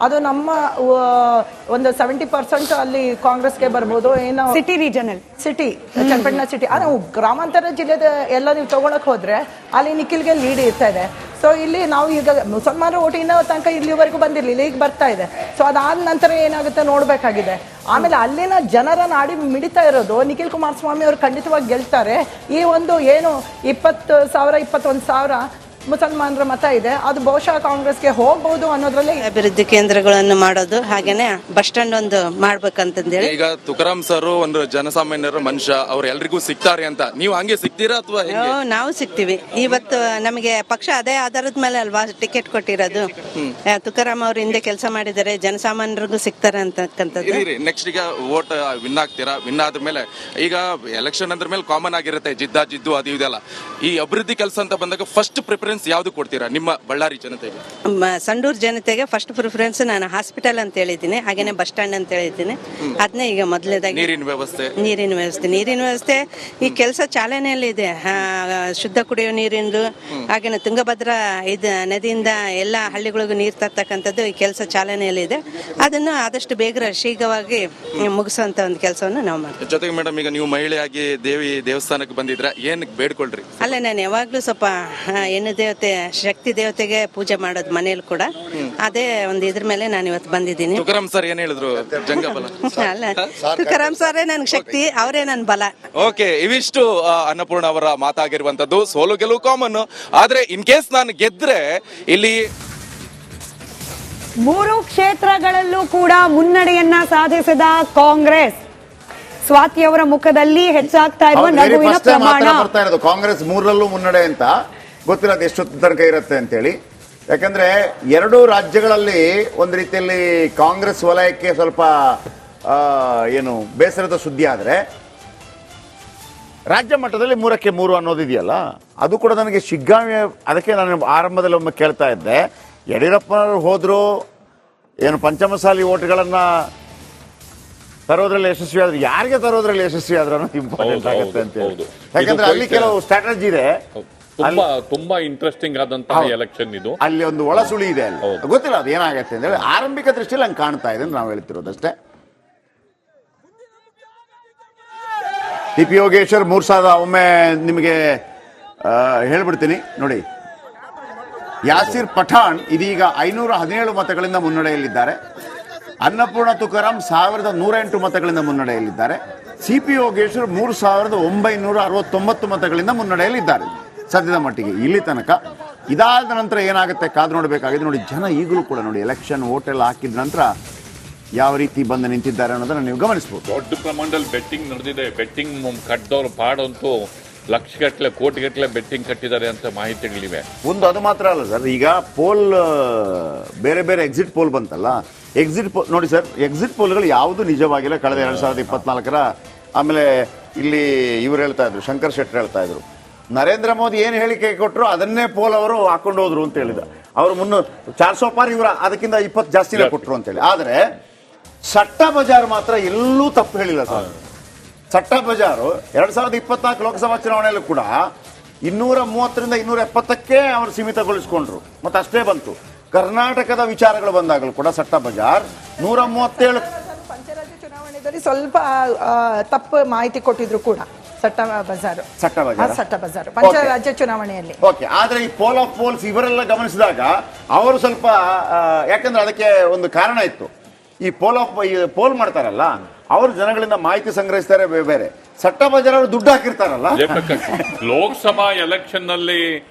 ಅದು ನಮ್ಮ ಒಂದು 70% ಅಲ್ಲಿ ಕಾಂಗ್ರೆಸ್ಗೆ ಬರ್ಬೋದು. ಏನೋ city regional city Channapatna city, ನಾವು ಗ್ರಾಮಾಂತರ ಜಿಲ್ಲೆದ ಎಲ್ಲ ನೀವು ತಗೊಳಕ್ ಹೋದ್ರೆ ಅಲ್ಲಿ ನಿಖಿಲ್ಗೆ ಲೀಡ್ ಇರ್ತಾ ಇದೆ. ಸೊ ಇಲ್ಲಿ ನಾವು ಈಗ ಮುಸಲ್ಮಾನರ ಓಟಿನ ತನಕ ಇಲ್ಲಿವರೆಗೂ ಬಂದಿರಲಿಲ್ಲ, ಈಗ ಬರ್ತಾ ಇದೆ. ಸೊ ಅದಾದ ನಂತರ ಏನಾಗುತ್ತೆ ನೋಡ್ಬೇಕಾಗಿದೆ. ಆಮೇಲೆ ಅಲ್ಲಿನ ಜನರ ನಾಡಿ ಮಿಡಿತಾ ಇರೋದು ನಿಖಿಲ್ ಕುಮಾರಸ್ವಾಮಿ ಅವರು ಖಂಡಿತವಾಗಿ ಗೆಲ್ತಾರೆ. ಈ ಒಂದು ಏನು 20,000 21,000 ಮುಸಲ್ಮಾನರ ಮತ ಇದೆ, ಅದು ಬಹುಶಃ ಕಾಂಗ್ರೆಸ್ಗೆ ಹೋಗ್ಬಹುದು ಅನ್ನೋದ್ರಲ್ಲಿ. ಅಭಿವೃದ್ಧಿ ಕೇಂದ್ರಗಳನ್ನು ಮಾಡೋದು, ಹಾಗೇನೆ ಬಸ್ ಸ್ಟ್ಯಾಂಡ್ ಒಂದು ಮಾಡ್ಬೇಕಂತಂದೇಳಿ. ಈಗ ತುಕಾರಾಮ್ ಸರ್ ಒಂದು ಜನಸಾಮಾನ್ಯರ ಮನುಷ್ಯ, ಅವ್ರು ಎಲ್ರಿಗೂ ಸಿಗ್ತಾರೆ ಅಂತ ನೀವು ಹಂಗೆ ಸಿಗ್ತೀರಾ ಅಥವಾ ನಾವು ಸಿಗ್ತೀವಿ. ಇವತ್ತು ನಮಗೆ ಪಕ್ಷ ಅದೇ ಆಧಾರದ ಮೇಲೆ ಅಲ್ವಾ ಟಿಕೆಟ್ ಕೊಟ್ಟಿರೋದು. ತುಕಾರಾಮ್ ಅವ್ರು ಹಿಂದೆ ಕೆಲಸ ಮಾಡಿದ್ದಾರೆ, ಜನಸಾಮಾನ್ಯರಿಗೂ ಸಿಗ್ತಾರೆ ಅಂತಕ್ಕಂಥದ್ದು. ನೆಕ್ಸ್ಟ್ ಈಗ ವೋಟ್ ವಿನ್ ಆಗ್ತೀರಾ, ವಿನ್ ಆದ್ಮೇಲೆ ಈಗ ಎಲೆಕ್ಷನ್ ಅಂದ್ರ ಮೇಲೆ ಕಾಮನ್ ಆಗಿರುತ್ತೆ ಜಿದ್ದು ಅದು ಇದೆಲ್ಲ. ಈ ಅಭಿವೃದ್ಧಿ ಕೆಲಸ ಅಂತ ಬಂದಾಗ ಫಸ್ಟ್ ಪ್ರಿಫರೆನ್ಸ್ ಯಾವ್ದು ಕೊಡ್ತೀರಾ ನಿಮ್ಮ ಬಳ್ಳಾರಿ ಜನತೆಗೆ? ಸಂಡೂರು ಜನತೆಗೆ ಫಸ್ಟ್ ಪ್ರಿಫರೆನ್ಸ್ ನಾನು ಹಾಸ್ಪಿಟಲ್ ಅಂತ ಹೇಳಿದ್ದೀನಿ, ಹಾಗೇನೆ ಬಸ್ ಸ್ಟ್ಯಾಂಡ್ ಅಂತ ಹೇಳಿದ್ದೀನಿ. ಅದನ್ನೇ ಈಗ ಮೊದಲೇದಾಗಿ ನೀರಿನ ವ್ಯವಸ್ಥೆ ಈ ಕೆಲಸ ಚಾಲನೆಯಲ್ಲಿ ಇದೆ. ಶುದ್ಧ ಕುಡಿಯುವ ನೀರಿಂದು, ಹಾಗೇನೆ ತುಂಗಭದ್ರಾ ನದಿಯಿಂದ ಎಲ್ಲ ಹಳ್ಳಿಗಳಿಗೂ ನೀರು ತರ್ತಕ್ಕಂಥದ್ದು ಈ ಕೆಲಸ ಚಾಲನೆಯಲ್ಲಿ ಇದೆ. ಅದನ್ನು ಆದಷ್ಟು ಬೇಗ ಶೀಘ್ರವಾಗಿ ಮುಗಿಸುವಂತ ಒಂದು ಕೆಲಸವನ್ನು ನಾವು ಮಾಡ್ತೀವಿ. ಜೊತೆಗೆ ಮೇಡಮ್, ಈಗ ನೀವು ಮಹಿಳೆಯಾಗಿ ದೇವಸ್ಥಾನಕ್ಕೆ ಬಂದಿದ್ರೆ ಏನ್ ಬೇಡ್ಕೊಳ್ರಿ? ಅಲ್ಲ, ನಾನು ಯಾವಾಗ್ಲೂ ಸ್ವಲ್ಪ ಹೆಣ್ಣು ದೇವತೆ, ಶಕ್ತಿ ದೇವತೆಗೆ ಪೂಜೆ ಮಾಡೋದು ಮನೇಲಿ ಕೂಡ. ಅದೇ ಒಂದು ಇದ್ರ ಮೇಲೆ ನಾನು ಇವತ್ತು ಬಂದಿದ್ದೀನಿ. ತುಕಾರಾಮ್ ಸರ್ ಏನ್ ಹೇಳಿದ್ರು? ಜಂಗಬಲ ಅಲ್ಲ, ತುಕಾರಾಮ್ ಸರೇ ನನ್ ಶಕ್ತಿ, ಅವರೇ ನನ್ ಬಲ. ಓಕೆ, ಇವಿಷ್ಟು ಅನ್ನಪೂರ್ಣ ಅವರ ಮಾತಾಗಿರುವಂತದ್ದು. ಸೋಲು ಗೆಲುವು ಕಾಮನ್, ಆದ್ರೆ ಇನ್ ಕೇಸ್ ನಾನು ಗೆದ್ರೆ ಇಲ್ಲಿ 3 ಕ್ಷೇತ್ರಗಳಲ್ಲೂ ಕೂಡ ಮುನ್ನಡೆಯನ್ನ ಸಾಧಿಸಿದ ಕಾಂಗ್ರೆಸ್. ಸ್ವಾತಿಯವರ ಮುಖದಲ್ಲಿ ಹೆಚ್ಚಾಗ್ತಾ ಇರುವ ನಗುವಿನ ಪ್ರಮಾಣ. ಕಾಂಗ್ರೆಸ್ 3ರಲ್ಲೂ ಮುನ್ನಡೆ ಅಂತ ಗೊತ್ತಿಲ್ಲ, ಅದು ಎಷ್ಟೊತ್ತು ತನಕ ಇರುತ್ತೆ ಅಂತೇಳಿ. ಯಾಕಂದ್ರೆ 2 ರಾಜ್ಯಗಳಲ್ಲಿ ಒಂದು ರೀತಿಯಲ್ಲಿ ಕಾಂಗ್ರೆಸ್ ವಲಯಕ್ಕೆ ಸ್ವಲ್ಪ ಏನು ಬೇಸರದ ಸುದ್ದಿ ಆದ್ರೆ, ರಾಜ್ಯ ಮಟ್ಟದಲ್ಲಿ 3ಕ್ಕೆ 3 ಅನ್ನೋದಿದೆಯಲ್ಲ, ಅದು ಕೂಡ ನನಗೆ ಶಿಗ್ಗಾಮಿ. ಅದಕ್ಕೆ ನಾನು ಆರಂಭದಲ್ಲಿ ಒಮ್ಮೆ ಕೇಳ್ತಾ ಇದ್ದೆ, ಯಡಿಯೂರಪ್ಪನವರು ಹೋದ್ರು ಏನು ಪಂಚಮಸಾಲಿ ಓಟ್ಗಳನ್ನ ತರೋದ್ರಲ್ಲಿ ಯಶಸ್ವಿ ಆದ್ರೆ, ಯಾರಿಗೆ ತರೋದ್ರಲ್ಲಿ ಯಶಸ್ವಿ ಆದ್ರೂ ಇಂಪಾರ್ಟೆಂಟ್ ಆಗುತ್ತೆ ಅಂತ ಹೇಳಿ. ಯಾಕಂದ್ರೆ ಅಲ್ಲಿ ಕೆಲವು ಸ್ಟ್ರಾಟಜಿ ಇದೆ, ತುಂಬಾ ಇಂಟ್ರೆಸ್ಟಿಂಗ್ ಆದಂತಹ ಎಲೆಕ್ಷನ್ ಇದು. ಅಲ್ಲಿ ಒಂದು ಒಳಸುಳಿ ಇದೆ, ಅಲ್ಲಿ ಗೊತ್ತಿಲ್ಲ ಅದು ಏನಾಗತ್ತೆ ಅಂತ ಹೇಳಿ. ಆರಂಭಿಕ ದೃಷ್ಟಿಯಲ್ಲಿ ಹಂಗೆ ಕಾಣ್ತಾ ಇದೆ ನಾವು ಹೇಳ್ತಿರೋದಷ್ಟೇ. ಟಿ.ಪಿ. ಯೋಗೇಶ್ವರ್ 3,000 ಒಮ್ಮೆ ನಿಮಗೆ ಹೇಳ್ಬಿಡ್ತೀನಿ ನೋಡಿ. ಯಾಸಿರ್ ಪಠಾಣ್ ಇದೀಗ 517 ಮತಗಳಿಂದ ಮುನ್ನಡೆಯಲ್ಲಿದ್ದಾರೆ. ಅನ್ನಪೂರ್ಣ ತುಕಾರಾಮ್ 1,108 ಮತಗಳಿಂದ ಮುನ್ನಡೆಯಲ್ಲಿದ್ದಾರೆ. ಸಿ.ಪಿ. ಯೋಗೇಶ್ವರ್ 3,969 ಮತಗಳಿಂದ ಮುನ್ನಡೆಯಲ್ಲಿದ್ದಾರೆ ಸದ್ಯದ ಮಟ್ಟಿಗೆ ಇಲ್ಲಿ ತನಕ. ಇದಾದ ನಂತರ ಏನಾಗುತ್ತೆ ಕಾದು ನೋಡಬೇಕಾಗಿದೆ. ನೋಡಿ, ಜನ ಈಗಲೂ ಕೂಡ ನೋಡಿ ಎಲೆಕ್ಷನ್ ವೋಟ್ ಎಲ್ಲ ಹಾಕಿದ ನಂತರ ಯಾವ ರೀತಿ ಬಂದು ನಿಂತಿದ್ದಾರೆ ಅನ್ನೋದನ್ನ ನೀವು ಗಮನಿಸಬಹುದು. ದೊಡ್ಡ ಪ್ರಮಾಣದಲ್ಲಿ ಬೆಟ್ಟಿಂಗ್ ನಡೆದಿದೆ. ಬೆಟ್ಟಿಂಗ್ ಕಟ್ಟಿದವರು ಪಾಡಂತೂ ಲಕ್ಷಗಟ್ಟಲೆ ಕೋಟಿಗಟ್ಟಲೆ ಬೆಟ್ಟಿಂಗ್ ಕಟ್ಟಿದ್ದಾರೆ ಅಂತ ಮಾಹಿತಿಗಳಿವೆ. ಒಂದು ಅದು ಮಾತ್ರ ಅಲ್ಲ ಸರ್, ಈಗ ಪೋಲ್ ಬೇರೆ ಬೇರೆ ಎಕ್ಸಿಟ್ ಪೋಲ್ ಬಂತಲ್ಲ, ಎಕ್ಸಿಟ್ ಪೋಲ್ ನೋಡಿ ಸರ್, ಎಕ್ಸಿಟ್ ಪೋಲ್ಗಳು ಯಾವುದು ನಿಜವಾಗಿಲ್ಲ. ಕಳೆದ 2024ರ ಆಮೇಲೆ ಇಲ್ಲಿ ಇವ್ರು ಹೇಳ್ತಾ ಇದ್ರು, ಶಂಕರ್ ಶೆಟ್ಟರ್ ಹೇಳ್ತಾ ಇದ್ರು, ನರೇಂದ್ರ ಮೋದಿ ಏನು ಹೇಳಿಕೆ ಕೊಟ್ಟರು ಅದನ್ನೇ ಪೋಲ್ ಅವರು ಹಾಕೊಂಡು ಹೋದ್ರು ಅಂತ ಹೇಳಿದ. ಅವರು 400 ಪಾರ್, ಇವರು ಅದಕ್ಕಿಂತ 20 ಜಾಸ್ತಿನೇ ಕೊಟ್ಟರು ಅಂತೇಳಿ. ಆದರೆ ಸಟ್ಟ ಬಜಾರ್ ಮಾತ್ರ ಎಲ್ಲೂ ತಪ್ಪು ಹೇಳಿಲ್ಲ ಸರ್. ಸಟ್ಟ ಬಜಾರು 2024 ಲೋಕಸಭಾ ಚುನಾವಣೆಯಲ್ಲೂ ಕೂಡ 230ರಿಂದ 270ಕ್ಕೆ ಅವರು ಸೀಮಿತಗೊಳಿಸಿಕೊಂಡ್ರು, ಮತ್ತೆ ಅಷ್ಟೇ ಬಂತು. ಕರ್ನಾಟಕದ ವಿಚಾರಗಳು ಬಂದಾಗಲೂ ಕೂಡ ಸಟ್ಟ ಬಜಾರ್ 137. ಪಂಚರಾಜ್ಯ ಚುನಾವಣೆಯಲ್ಲಿ ಸ್ವಲ್ಪ ತಪ್ಪು ಮಾಹಿತಿ ಕೊಟ್ಟಿದ್ರು ಕೂಡ ಸಟ್ಟ ಬಜಾರ್ ಪಂಚರಾಜ್ಯ ಚುನಾವಣೆಯಲ್ಲಿ. ಓಕೆ, ಆದ್ರೆ ಈ ಪೋಲ್ ಆಫ್ ಪೋಲ್ಸ್ ಇವರೆಲ್ಲ ಗಮನಿಸಿದಾಗ ಅವರು ಸ್ವಲ್ಪ, ಯಾಕಂದ್ರೆ ಅದಕ್ಕೆ ಒಂದು ಕಾರಣ ಇತ್ತು. ಈ ಪೋಲ್ ಮಾಡ್ತಾರಲ್ಲ, ಅವರು ಜನಗಳಿಂದ ಮಾಹಿತಿ ಸಂಗ್ರಹಿಸ್ತಾರೆ ಬೇರೆ. ಸಟ್ಟ ಬಜಾರ್ ಅವರು ದುಡ್ಡು ಹಾಕಿರ್ತಾರಲ್ಲ. ಲೋಕಸಭಾ ಎಲೆಕ್ಷನ್ ನಲ್ಲಿ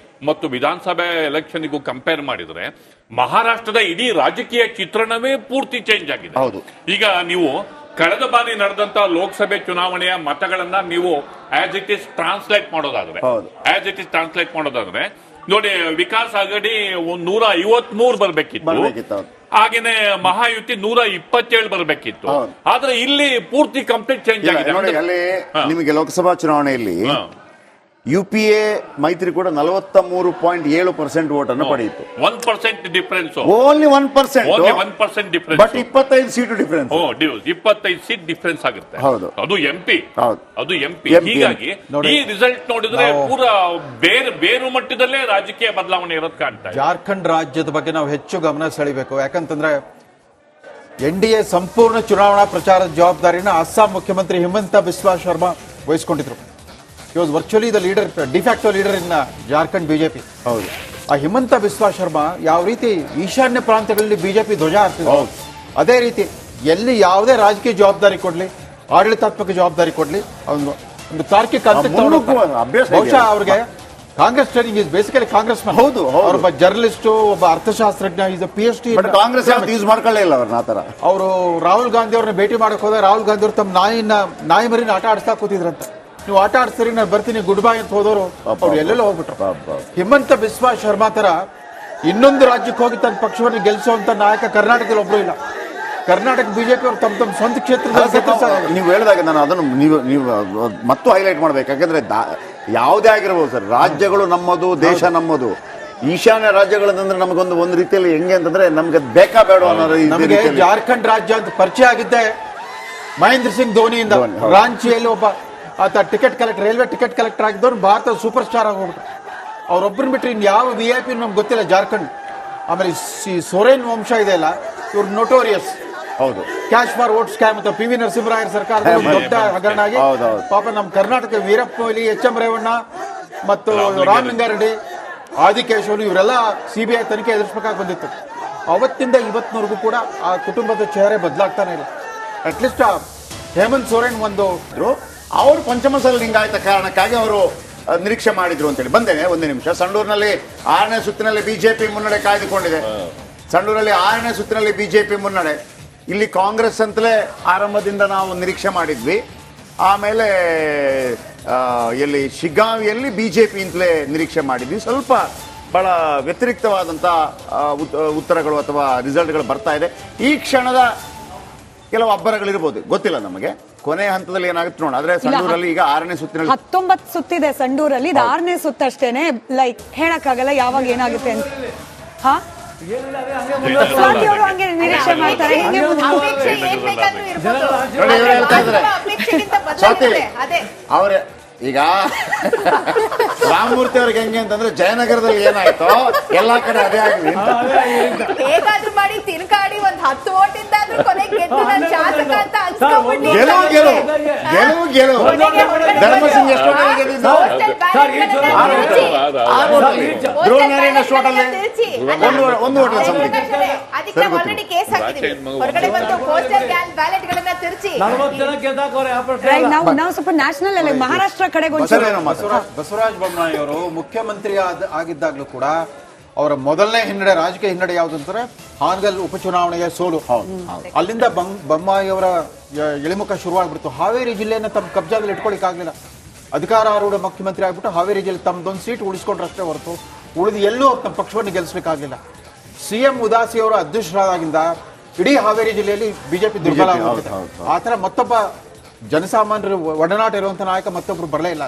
ಮತ್ತು ವಿಧಾನಸಭೆ ಎಲೆಕ್ಷನ್ಗೂ ಕಂಪೇರ್ ಮಾಡಿದ್ರೆ ಮಹಾರಾಷ್ಟ್ರದ ಇಡೀ ರಾಜಕೀಯ ಚಿತ್ರಣವೇ ಪೂರ್ತಿ ಚೇಂಜ್ ಆಗಿದೆ. ಹೌದು. ಈಗ ನೀವು ಕಳೆದ ಬಾರಿ ನಡೆದಂತ ಲೋಕಸಭೆ ಚುನಾವಣೆಯ ಮತಗಳನ್ನ ನೀವು ಆಸ್ ಇಟ್ ಇಸ್ ಟ್ರಾನ್ಸ್ಲೇಟ್ ಮಾಡೋದಾದ್ರೆ ನೋಡಿ, ವಿಕಾಸ್ ಅಗಡಿ 153 ಬರ್ಬೇಕಿತ್ತು, ಹಾಗೇನೆ ಮಹಾಯುತಿ 127 ಬರ್ಬೇಕಿತ್ತು. ಆದ್ರೆ ಇಲ್ಲಿ ಪೂರ್ತಿ ಕಂಪ್ಲೀಟ್ ಚೇಂಜ್ ಆಗಿದೆ. ನೋಡಿ, ಅಲ್ಲಿ ನಿಮಗೆ ಲೋಕಸಭಾ ಚುನಾವಣೆಯಲ್ಲಿ ಯುಪಿಎ ಮೈತ್ರಿ ಕೂಡ 43.7% ವೋಟ್ ಅನ್ನು ಪಡೆಯಿತು. 1% difference, only 1%, difference, but 25 seat difference. 25 seat difference ಆಗುತ್ತೆ. ಹೌದು, ಅದು ಎಂಪಿ. ಹೀಗಾಗಿ ಈ ರಿಸಲ್ಟ್ ನೋಡಿದ್ರೆ ಪೂರಾ ಬೇರು ಮಟ್ಟದಲ್ಲೇ ರಾಜಕೀಯ ಬದಲಾವಣೆ ಇರೋದು ಕಾಣ್ತಾ ಇದೆ. ಜಾರ್ಖಂಡ್ ರಾಜ್ಯದ ಬಗ್ಗೆ ನಾವು ಹೆಚ್ಚು ಗಮನ ಸೆಳಿಬೇಕು. ಯಾಕಂತಂದ್ರೆ NDA ಸಂಪೂರ್ಣ ಚುನಾವಣಾ ಪ್ರಚಾರದ ಜವಾಬ್ದಾರಿನ ಅಸ್ಸಾಂ ಮುಖ್ಯಮಂತ್ರಿ ಹಿಮಂತ ಬಿಸ್ವಾ ಶರ್ಮಾ ವಹಿಸಿಕೊಂಡಿದ್ರು. He was virtually the leader, de facto leader in Jharkhand BJP. ಹೌದು. ಆ ಹಿಮಂತ ಬಿಸ್ವಾ ಶರ್ಮಾ ಯಾವ ರೀತಿ ಈಶಾನ್ಯ ಪ್ರಾಂತ್ಯಗಳಲ್ಲಿ ಬಿಜೆಪಿ ಧ್ವಜ ಹಾರ್ತಿದ್ರು, ಅದೇ ರೀತಿ ಎಲ್ಲಿ ಯಾವುದೇ ರಾಜಕೀಯ ಜವಾಬ್ದಾರಿ ಕೊಡ್ಲಿ, ಆಡಳಿತಾತ್ಮಕ ಜವಾಬ್ದಾರಿ ಕೊಡ್ಲಿ, ಒಂದು ತಾರ್ಕಿಕ ಹಂತಕ್ಕೆ ಬಹುಶಃ ಅವ್ರಿಗೆ Congress training is basically Congress. ಹೌದು, ಒಬ್ಬ ಜರ್ನಲಿಸ್ಟ್, ಒಬ್ಬ ಅರ್ಥಶಾಸ್ತ್ರಜ್ಞ, ಇಸ್ PhD. ಕಾಂಗ್ರೆಸ್ ಯೂಸ್ ಮಾಡ್ಕೊಳ್ಳೇ ಇಲ್ಲ ಅವ್ರನ್ನ ಆತರ. ಅವರು ರಾಹುಲ್ ಗಾಂಧಿ ಅವ್ರನ್ನ ಭೇಟಿ ಮಾಡಕ್ ಹೋದಾಗ ರಾಹುಲ್ ಗಾಂಧಿ ಅವ್ರು ತಮ್ಮ ನಾಯಿ ಮರಿನ ಆಟ ಆಡಿಸ್ತಾ ಕೂತಿದ್ರಂತ. ನೀವು ಆಟ ಆಡಿಸ್ತೀರಿ, ನಾನು ಬರ್ತೀನಿ ಗುಡ್ ಬೈ ಅಂತ ಹೋದವರು ಅವ್ರು ಎಲ್ಲೆಲ್ಲೋ ಹೋಗ್ಬಿಟ್ರು. ಹಿಮಂತ ಬಿಸ್ವಾ ಶರ್ಮಾ ತರ ಇನ್ನೊಂದು ರಾಜ್ಯಕ್ಕೆ ಹೋಗಿ ತನ್ನ ಪಕ್ಷವನ್ನು ಗೆಲ್ಲಿಸುವಂತ ನಾಯಕ ಕರ್ನಾಟಕದಲ್ಲಿ ಒಬ್ರು ಇಲ್ಲ. ಕರ್ನಾಟಕ ಬಿಜೆಪಿ ಅವರು ತಮ್ಮ ಸ್ವಂತ ಕ್ಷೇತ್ರದಲ್ಲಿ ನೀವು ಹೇಳಿದಾಗ ನಾನು ಅದನ್ನು ನೀವು ಮತ್ತು ಹೈಲೈಟ್ ಮಾಡ್ಬೇಕು. ಯಾಕಂದ್ರೆ ಯಾವುದೇ ಆಗಿರ್ಬೋದು ಸರ್, ರಾಜ್ಯಗಳು ನಮ್ಮದು, ದೇಶ ನಮ್ಮದು. ಈಶಾನ್ಯ ರಾಜ್ಯಗಳಂದ್ರೆ ನಮಗೊಂದು ರೀತಿಯಲ್ಲಿ ಹೆಂಗೆ ಅಂತಂದ್ರೆ ನಮ್ಗೆ ಬೇಕಾ ಬೇಡ ಅನ್ನೋ. ಜಾರ್ಖಂಡ್ ರಾಜ್ಯ ಅಂತ ಪರಿಚಯ ಆಗಿದ್ದೆ ಮಹೇಂದ್ರ ಸಿಂಗ್ ಧೋನಿಯಿಂದ. ರಾಂಚಿಯಲ್ಲಿ ಒಬ್ಬ ಆತ ticket collector, railway ticket collector ಆಗಿದ್ದವ್ರು ಭಾರತದ ಸೂಪರ್ ಸ್ಟಾರ್ ಆಗೋಗ್ಬಿಟ್ರು. ಅವ್ರೊಬ್ಬರನ್ನ ಬಿಟ್ಟರೆ ಇನ್ನು ಯಾವ VIP ನಮ್ಗೆ ಗೊತ್ತಿಲ್ಲ ಜಾರ್ಖಂಡ್. ಆಮೇಲೆ ಸೊರೇನ್ ವಂಶ ಇದೆ ಅಲ್ಲ, ಇವ್ರು ನೋಟೋರಿಯಸ್. ಹೌದು. ಕ್ಯಾಶ್ ಫಾರ್ ವೋಟ್ ಸ್ಕ್ಯಾಮ್ ಅಂತ PV ನರಸಿಂಹರಾಯರ್ ಸರ್ಕಾರ ದೊಡ್ಡ ಹಗರಣ ಆಗಿ ಪಾಪ ನಮ್ಮ ಕರ್ನಾಟಕ ವೀರಪ್ಪ ಮೊಯ್ಲಿ, HM ರೇವಣ್ಣ ಮತ್ತು ರಾಮಲಿಂಗಾರೆಡ್ಡಿ, ಆದಿಕೇಶವನು ಇವರೆಲ್ಲ CBI ತನಿಖೆ ಎದುರಿಸಬೇಕಾಗಿ ಬಂದಿತ್ತು. ಅವತ್ತಿಂದ ಇವತ್ತಿನವರೆಗೂ ಕೂಡ ಆ ಕುಟುಂಬದ ಚೆಹರೆ ಬದಲಾಗ್ತಾನೆ ಇಲ್ಲ. ಅಟ್ಲೀಸ್ಟ್ ಹೇಮಂತ್ ಸೊರೇನ್ ಅವರು ಪಂಚಮಸಾಲ ಲಿಂಗಾಯತ ಕಾರಣಕ್ಕಾಗಿ ಅವರು ನಿರೀಕ್ಷೆ ಮಾಡಿದ್ರು ಅಂತೇಳಿ ಬಂದೇನೆ. ಒಂದೇ ನಿಮಿಷ. ಸಂಡೂರಿನಲ್ಲಿ 6ನೇ ಸುತ್ತಿನಲ್ಲಿ ಬಿಜೆಪಿ ಮುನ್ನಡೆ ಕಾಯ್ದುಕೊಂಡಿದೆ. ಸಂಡೂರಲ್ಲಿ 6ನೇ ಸುತ್ತಿನಲ್ಲಿ ಬಿಜೆಪಿ ಮುನ್ನಡೆ. ಇಲ್ಲಿ ಕಾಂಗ್ರೆಸ್ ಅಂತಲೇ ಆರಂಭದಿಂದ ನಾವು ನಿರೀಕ್ಷೆ ಮಾಡಿದ್ವಿ. ಆಮೇಲೆ ಎಲ್ಲಿ ಶಿಗ್ಗಾಂವಿಯಲ್ಲಿ ಬಿಜೆಪಿ ಅಂತಲೇ ನಿರೀಕ್ಷೆ ಮಾಡಿದ್ವಿ. ಸ್ವಲ್ಪ ಬಹಳ ವ್ಯತಿರಿಕ್ತವಾದಂಥ ಉತ್ತರಗಳು ಅಥವಾ ರಿಸಲ್ಟ್ಗಳು ಬರ್ತಾ ಇದೆ. ಈ ಕ್ಷಣದ ಕೆಲವು ಅಬ್ಬರಗಳಿರ್ಬೋದು, ಗೊತ್ತಿಲ್ಲ ನಮಗೆ. ಕೊನೆ ಹಂತದಲ್ಲಿ ಏನಾಗುತ್ತೆ ನೋಡ. ಆದ್ರೆ ಸಂಡೂರಲ್ಲಿ ಈಗ 6ನೇ ಸುತ್ತಿನಲ್ಲಿ 19 ಸುತ್ತಿದೆ ಸಂಡೂರಲ್ಲಿ. ಇದು 6ನೇ ಸುತ್ತ ಅಷ್ಟೇನೆ. ಲೈಕ್ ಹೇಳಕ್ಕಾಗಲ್ಲ ಯಾವಾಗ ಏನಾಗುತ್ತೆ ಅಂತ. ಹಾ, ಸ್ವಾತಿ ಅವರು ಹಂಗೆ ನಿರೀಕ್ಷೆ ಮಾಡ್ತಾರೆ. ಹಿಂಗೆ ಅವರೇ ಈಗ ರಾಮಮೂರ್ತಿ ಅವ್ರಿಗೆ ಹೆಂಗೆ ಅಂತಂದ್ರೆ ಜಯನಗರದಲ್ಲಿ ಏನಾಯ್ತೋ ಎಲ್ಲಾ ಕಡೆ ಅದೇ ಆಗಲಿ ಅಂತ ಹೇಗಾದ್ರೂ ಮಾಡಿ ತಿನ್ಕಾಡಿ ಒಂದ್ 10 ಓಟಿಂದ ಕೊನೆಗೆ ಗೆದ್ದು ನಾನು ಶಾಸಕ ಅಂತ ಅನ್ಸ್ಕೊಂಡ್ಬಿಟ್ಟು ಗೆಲುವು ಧರ್ಮಸಿಂಗ್ ಎಷ್ಟು ಗೆದ್ದಿದ್ದು? ಧ್ರುವನಾರಾಯಣ ಎಷ್ಟು ಓಟಲ್ಲಿ? ಒಂದು ಓಟಲ್ಲಿ ಸಂಬಂಧಿಸಿದೆ. ಅದಕ್ಕೆ ಆಲ್ರೆಡಿ ಕೇಸ್ ಹಾಕಿದೀವಿ. ಹೊರಗಡೆ ಬಂದು ಪೋಸ್ಟಲ್ ಬ್ಯಾಲೆಟ್ ಗಳನ್ನ ತಿರ್ಚಿ ನಾವು ಸ್ವಲ್ಪ ನ್ಯಾಷನಲ್ ಅಲ್ಲ, ಮಹಾರಾಷ್ಟ್ರ ಕಡೆಗೆ ಬಸವರಾಜ ಬೊಮ್ಮಾಯಿ ಅವರು ಮುಖ್ಯಮಂತ್ರಿ ಆಗಿದ್ದಾಗಲೂ ಕೂಡ ಅವರ ಮೊದಲನೇ ಹಿನ್ನಡೆ, ರಾಜಕೀಯ ಹಿನ್ನಡೆ ಯಾವ್ದು ಅಂತಾರೆ, ಹಾನಗಲ್ ಉಪಚುನಾವಣೆಯ ಸೋಲು. ಅಲ್ಲಿಂದ ಬೊಮ್ಮಾಯಿ ಅವರ ಇಳಿಮುಖ ಶುರುವಾಗ್ಬಿಡ್ತು. ಹಾವೇರಿ ಜಿಲ್ಲೆಯನ್ನ ತಮ್ಮ ಕಬ್ಜಾದಲ್ಲಿ ಇಟ್ಕೊಳಿಕ್ಕಾಗ್ಲಿಲ್ಲ. ಅಧಿಕಾರಾರೂಢ ಮುಖ್ಯಮಂತ್ರಿ ಆಗ್ಬಿಟ್ಟು ಹಾವೇರಿ ಜಿಲ್ಲೆ ತಮ್ಮದೊಂದು ಸೀಟ್ ಉಳಿಸ್ಕೊಂಡ್ರಷ್ಟೇ ಹೊರತು ಉಳಿದು ಎಲ್ಲೂ ತಮ್ಮ ಪಕ್ಷವನ್ನು ಗೆಲ್ಲಿಸ್ಲಿಕ್ಕಾಗಲಿಲ್ಲ. CM ಉದಾಸಿ ಅವರ ಅಧ್ಯಕ್ಷರಾದಾಗಿಂದ ಇಡೀ ಹಾವೇರಿ ಜಿಲ್ಲೆಯಲ್ಲಿ ಬಿಜೆಪಿ ದುರ್ಬಲ ಆಗುತ್ತೆ. ಆ ಥರ ಮತ್ತೊಬ್ಬ ಜನಸಾಮಾನ್ಯರು ಒಡನಾಟ ಇರುವಂಥ ನಾಯಕ ಮತ್ತೊಬ್ರು ಬರಲೇ ಇಲ್ಲ.